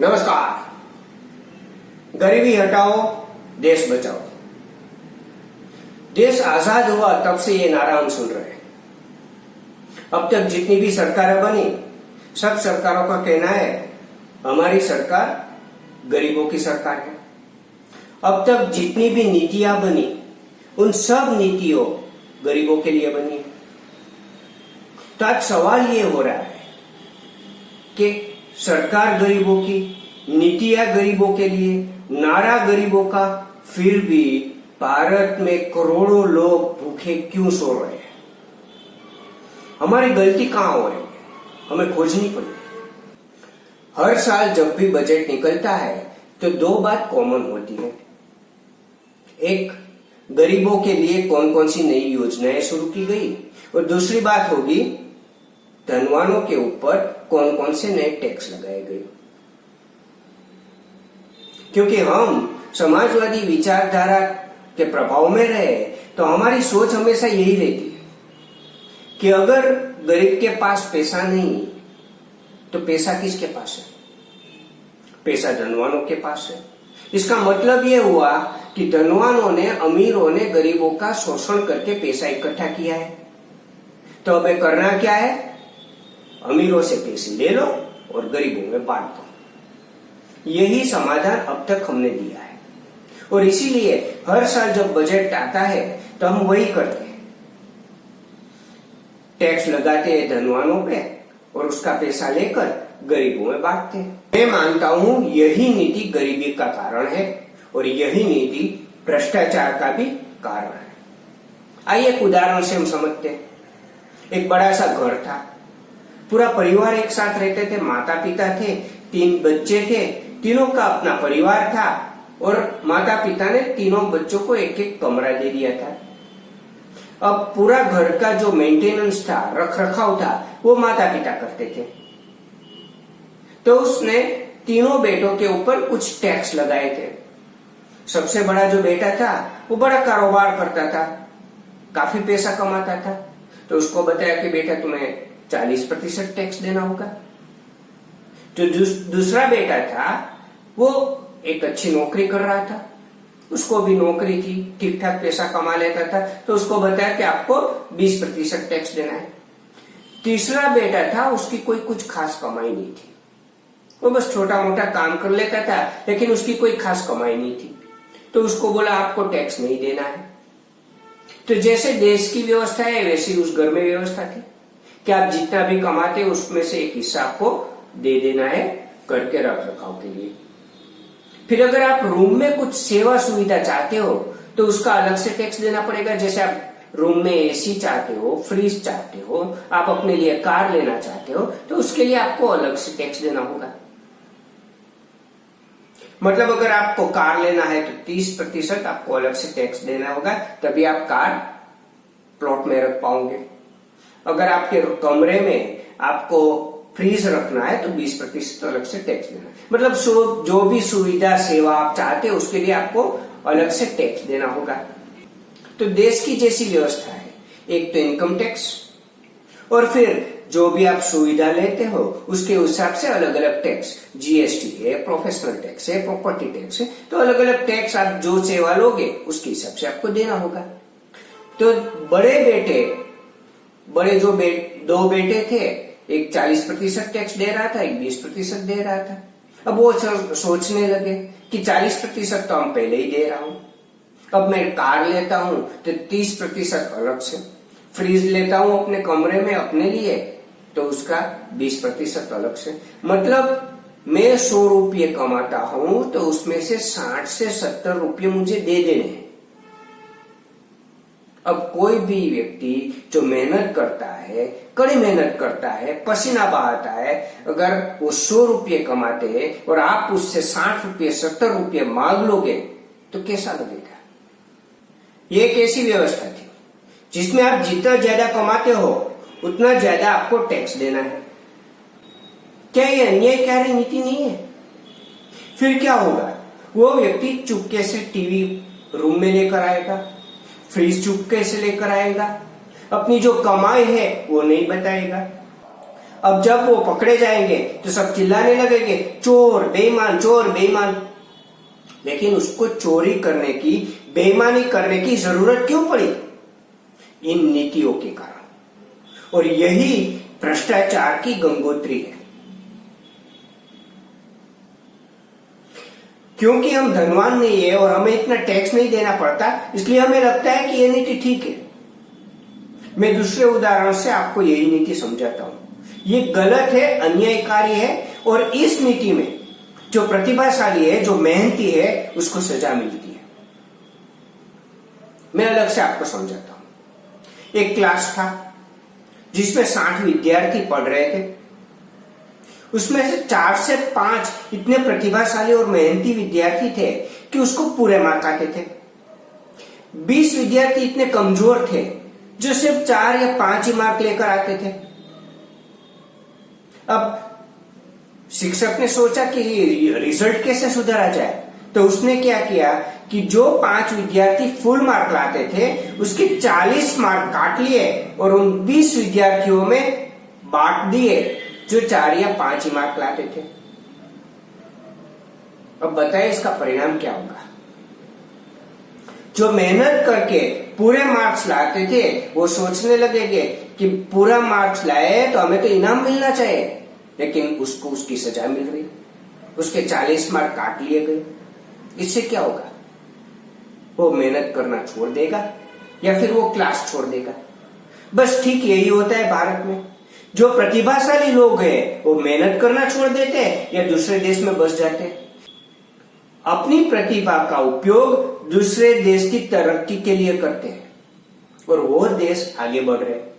नमस्कार। गरीबी हटाओ, देश बचाओ। देश आजाद हुआ तब से ये नारा हम सुन रहे हैं। अब तक जितनी भी सरकारें बनी, सब सरकारों का कहना है हमारी सरकार गरीबों की सरकार है। अब तक जितनी भी नीतियां बनी, उन सब नीतियों गरीबों के लिए बनी है। तो आज सवाल ये हो रहा है कि सरकार गरीबों की, नीतियां गरीबों के लिए, नारा गरीबों का, फिर भी भारत में करोड़ों लोग भूखे क्यों सो रहे हैं? हमारी गलती कहां हो रही है? हमें खोजनी पड़ेगी। हर साल जब भी बजट निकलता है तो दो बात कॉमन होती है। एक, गरीबों के लिए कौन कौन सी नई योजनाएं शुरू की गई, और दूसरी बात होगी धनवानों के ऊपर कौन कौन से नए टैक्स लगाए गए। क्योंकि हम समाजवादी विचारधारा के प्रभाव में रहे तो हमारी सोच हमेशा यही रहती है कि अगर गरीब के पास पैसा नहीं तो पैसा किसके पास है? पैसा धनवानों के पास है। इसका मतलब यह हुआ कि धनवानों ने, अमीरों ने गरीबों का शोषण करके पैसा इकट्ठा किया है। तो अब करना क्या है? अमीरों से पैसे ले लो और गरीबों में बांट दो। यही समाधान अब तक हमने दिया है, और इसीलिए हर साल जब बजट आता है तो हम वही करते हैं। टैक्स लगाते हैं धनवानों पे और उसका पैसा लेकर गरीबों में बांटते हैं। मैं मानता हूं यही नीति गरीबी का कारण है और यही नीति भ्रष्टाचार का भी कारण है। आइए एक उदाहरण से हम समझते हैं। एक बड़ा सा घर था, पूरा परिवार एक साथ रहते थे, माता पिता थे, 3 बच्चे थे, तीनों का अपना परिवार था, और माता पिता ने तीनों बच्चों को एक एक कमरा दे दिया था। अब पूरा घर का जो मेंटेनेंस था, रख रखाव था, वो माता पिता करते थे। तो उसने तीनों बेटों के ऊपर कुछ टैक्स लगाए थे। सबसे बड़ा जो बेटा था वो बड़ा कारोबार करता था, काफी पैसा कमाता था। तो उसको बताया कि बेटा तुम्हें 40% टैक्स देना होगा। जो दूसरा बेटा था वो एक अच्छी नौकरी कर रहा था, उसको भी नौकरी थी, ठीक ठाक पैसा कमा लेता था, तो उसको बताया कि आपको 20% टैक्स देना है। तीसरा बेटा था, उसकी कोई कुछ खास कमाई नहीं थी, वो बस छोटा मोटा काम कर लेता था, लेकिन उसकी कोई खास कमाई नहीं थी। तो उसको बोला आपको टैक्स नहीं देना है। तो जैसे देश की व्यवस्था है वैसी उस घर में व्यवस्था थी कि आप जितना भी कमाते उसमें से एक हिस्सा आपको दे देना है घर के रख रखाव के लिए। फिर अगर आप रूम में कुछ सेवा सुविधा चाहते हो तो उसका अलग से टैक्स देना पड़ेगा। जैसे आप रूम में एसी चाहते हो, फ्रिज चाहते हो, आप अपने लिए कार लेना चाहते हो, तो उसके लिए आपको अलग से टैक्स देना होगा। मतलब अगर आपको कार लेना है तो 30% आपको अलग से टैक्स देना होगा, तभी आप कार प्लॉट में रख पाओगे। अगर आपके कमरे में आपको फ्रीज रखना है तो 20% अलग से टैक्स देना है। मतलब जो भी सुविधा सेवा आप चाहते हो उसके लिए आपको अलग से टैक्स देना होगा। तो देश की जैसी व्यवस्था है, एक तो इनकम टैक्स, और फिर जो भी आप सुविधा लेते हो उसके हिसाब से अलग अलग टैक्स, जीएसटी है, प्रोफेशनल टैक्स है, प्रॉपर्टी टैक्स है। तो अलग अलग टैक्स आप जो सेवा लोगे उसके हिसाब से आपको देना होगा। तो बड़े जो दो बेटे थे, एक 40% टैक्स दे रहा था, एक 20% दे रहा था। अब वो सोचने लगे कि 40% तो हम पहले ही दे रहा हूं, अब मैं कार लेता हूं तो 30% अलग से, फ्रिज लेता हूं अपने कमरे में अपने लिए तो उसका 20% अलग से। मतलब मैं 100 रुपये कमाता हूं तो उसमें से 60 से 70 रुपये मुझे दे देने हैं। अब कोई भी व्यक्ति जो मेहनत करता है, कड़ी मेहनत करता है, पसीना बहाता है, अगर वो 100 रुपये कमाते हैं और आप उससे 60 रुपये 70 रुपये मांग लोगे तो कैसा लगेगा? ये एक ऐसी व्यवस्था थी जिसमें आप जितना ज्यादा कमाते हो उतना ज्यादा आपको टैक्स देना है। क्या ये अन्यायकारी नीति नहीं है? फिर क्या होगा? वो व्यक्ति चुपके से टीवी रूम में लेकर आएगा, फ्रिज चुपके से लेकर आएगा, अपनी जो कमाई है वो नहीं बताएगा। अब जब वो पकड़े जाएंगे तो सब चिल्लाने लगेंगे, चोर बेईमान, चोर बेईमान। लेकिन उसको चोरी करने की, बेईमानी करने की जरूरत क्यों पड़ी? इन नीतियों के कारण। और यही भ्रष्टाचार की गंगोत्री है। क्योंकि हम धनवान नहीं है और हमें इतना टैक्स नहीं देना पड़ता, इसलिए हमें लगता है कि यह नीति ठीक है। मैं दूसरे उदाहरण से आपको यही नीति समझाता हूं। ये गलत है, अन्यायकारी है, और इस नीति में जो प्रतिभाशाली है, जो मेहनती है, उसको सजा मिलती है। मैं अलग से आपको समझाता हूं। एक क्लास था जिसमें 60 विद्यार्थी पढ़ रहे थे। उसमें से 4 से 5 इतने प्रतिभाशाली और मेहनती विद्यार्थी थे कि उसको पूरे मार्क आते थे। 20 विद्यार्थी इतने कमजोर थे जो सिर्फ 4 या 5 ही मार्क लेकर आते थे। अब शिक्षक ने सोचा कि रिजल्ट कैसे सुधारा जाए, तो उसने क्या किया कि जो 5 विद्यार्थी फुल मार्क लाते थे उसके 40 मार्क काट लिए और उन 20 विद्यार्थियों में बांट दिए जो 4 या 5 ही मार्क लाते थे। अब बताइए इसका परिणाम क्या होगा? जो मेहनत करके पूरे मार्क्स लाते थे वो सोचने लगेंगे कि पूरा मार्क्स लाए तो हमें तो इनाम मिलना चाहिए, लेकिन उसको उसकी सजा मिल रही, उसके 40 मार्क काट लिए गए। इससे क्या होगा? वो मेहनत करना छोड़ देगा या फिर वो क्लास छोड़ देगा। बस ठीक यही होता है भारत में। जो प्रतिभाशाली लोग हैं वो मेहनत करना छोड़ देते हैं या दूसरे देश में बस जाते हैं। अपनी प्रतिभा का उपयोग दूसरे देश की तरक्की के लिए करते हैं और वो देश आगे बढ़ रहे हैं।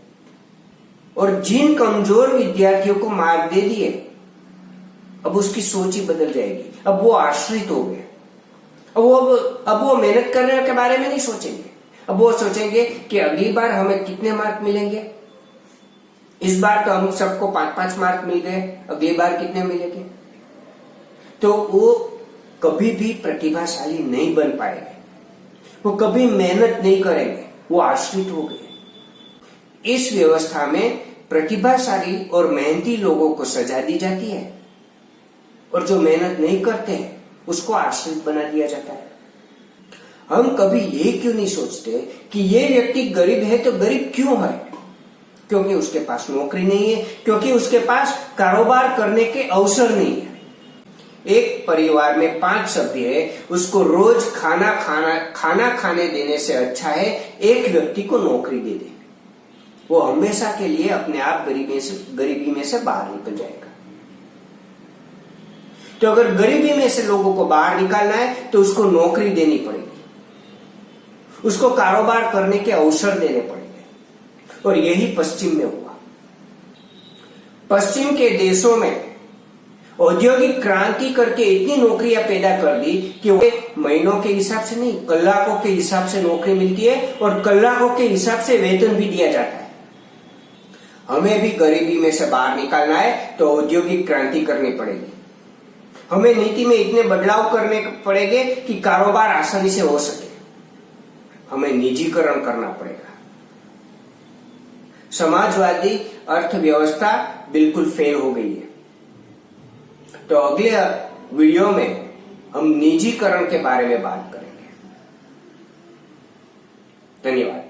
और जिन कमजोर विद्यार्थियों को मार्क दे दिए, अब उसकी सोच ही बदल जाएगी। अब वो आश्रित हो गए। अब वो मेहनत करने के बारे में नहीं सोचेंगे। अब वो सोचेंगे कि अगली बार हमें कितने मार्क मिलेंगे। इस बार तो हम सबको 5-5 मार्क मिल गए, अगली बार कितने मिलेंगे? तो वो कभी भी प्रतिभाशाली नहीं बन पाएंगे, वो कभी मेहनत नहीं करेंगे, वो आश्रित हो गए। इस व्यवस्था में प्रतिभाशाली और मेहनती लोगों को सजा दी जाती है और जो मेहनत नहीं करते हैं उसको आश्रित बना दिया जाता है। हम कभी ये क्यों नहीं सोचते कि ये व्यक्ति गरीब है तो गरीब क्यों है? क्योंकि उसके पास नौकरी नहीं है, क्योंकि उसके पास कारोबार करने के अवसर नहीं है। एक परिवार में 5 सभ्य है, उसको रोज खाना खाने देने से अच्छा है एक व्यक्ति को नौकरी दे दे। वो हमेशा के लिए अपने आप गरीबी में से बाहर निकल जाएगा। तो अगर गरीबी में से लोगों को बाहर निकालना है तो उसको नौकरी देनी पड़ेगी, उसको कारोबार करने के अवसर देने पड़ेंगे। और यही पश्चिम में हुआ। पश्चिम के देशों में औद्योगिक क्रांति करके इतनी नौकरियां पैदा कर दी कि वो महीनों के हिसाब से नहीं, कलाकों के हिसाब से नौकरी मिलती है और कलाकों के हिसाब से वेतन भी दिया जाता है। हमें भी गरीबी में से बाहर निकालना है तो औद्योगिक क्रांति करनी पड़ेगी। हमें नीति में इतने बदलाव करने पड़ेंगे कि कारोबार आसानी से हो सके। हमें निजीकरण करना पड़ेगा। समाजवादी अर्थव्यवस्था बिल्कुल फेल हो गई है। तो अगले वीडियो में हम निजीकरण के बारे में बात करेंगे। धन्यवाद।